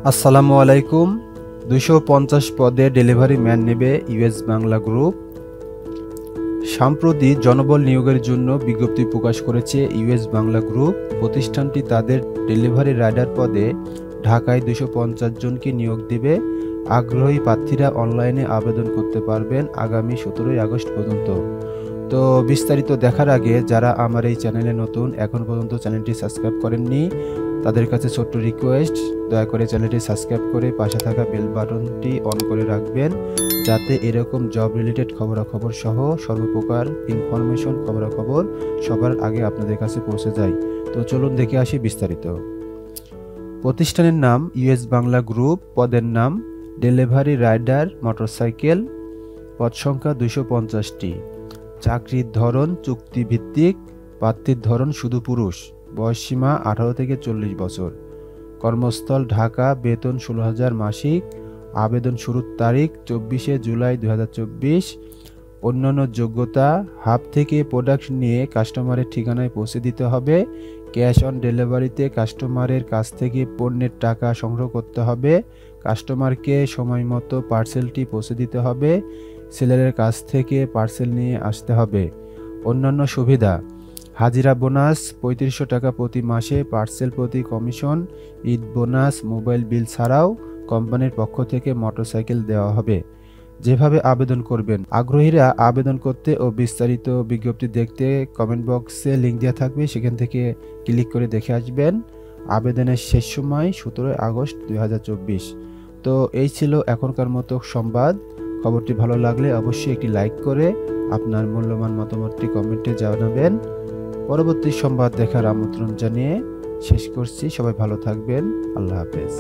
আসসালামু আলাইকুম। 250 পদে ডেলিভারি ম্যান নেবে ইউএস বাংলা গ্রুপ। সাম্প্রতি জনবল নিয়োগের জন্য বিজ্ঞপ্তি প্রকাশ করেছে ইউএস বাংলা গ্রুপ। প্রতিষ্ঠানটি তাদের ডেলিভারি রাইডার পদে ঢাকায় 250 জনকে নিয়োগ দেবে। আগ্রহী প্রার্থীরা অনলাইনে আবেদন করতে পারবেন আগামী 17 আগস্ট পর্যন্ত। তো বিস্তারিত দেখার আগে যারা আমার এই চ্যানেলে নতুন, এখন পর্যন্ত চ্যানেলটি সাবস্ক্রাইব করেননি, তাদের কাছে ছোট্ট রিকোয়েস্ট, দয়া করে চ্যানেলটি সাবস্ক্রাইব করে পাশে থাকা বেল বাটনটি অন করে রাখবেন, যাতে এরকম জব রিলেটেড খবরাখবর সহ সর্বপ্রকার ইনফরমেশন খবরাখবর সবার আগে আপনাদের কাছে পৌঁছে যায়। তো চলুন দেখে আসি বিস্তারিত। প্রতিষ্ঠানের নাম ইউএস বাংলা গ্রুপ, পদের নাম ডেলিভারি রাইডার মোটরসাইকেল, পদ সংখ্যা 250টি। চাকরির ধরন চুক্তিভিত্তিক, প্রার্থীর ধরন শুধু পুরুষ, বয়সসীমা 18 থেকে 40 বছর, কর্মস্থল ঢাকা, বেতন 16,000 মাসিক, আবেদন শুরুর তারিখ 24 জুলাই 2024। অন্যান্য যোগ্যতা, হাব থেকে প্রোডাক্ট নিয়ে কাস্টমারের ঠিকানায় পৌঁছে দিতে হবে। ক্যাশ অন ডেলিভারিতে কাস্টমারের কাছ থেকে পণ্যের টাকা সংগ্রহ করতে হবে। কাস্টমারকে সময় মতো পার্সেলটি পৌঁছে দিতে হবে। সেলারের কাছ থেকে পার্সেল নিয়ে আসতে হবে। অন্যান্য সুবিধা, হাজিরা বোনাস 3500 টাকা প্রতি মাসে, পার্সেল প্রতি commission, Eid bonus, mobile bill ছাড়াও কোম্পানির পক্ষ থেকে মোটরসাইকেল দেওয়া হবে। যেভাবে আবেদন করবেন, আগ্রহীরা আবেদন করতে ও বিস্তারিত বিজ্ঞপ্তি দেখতে কমেন্ট বক্সে লিঙ্ক দেওয়া থাকবে, সেখান থেকে ক্লিক করে দেখে আসবেন। আবেদনের শেষ সময় 17 আগস্ট 2024। তো এই ছিল এখনকার মতো সংবাদ। খবরটি ভালো লাগলে অবশ্যই একটি লাইক করে আপনার মূল্যবান মতামতটি কমেন্টে জানাবেন। পরবর্তী সংবাদ দেখার আমন্ত্রণ জানিয়ে শেষ করছি। সবাই ভালো থাকবেন। আল্লাহ হাফেজ।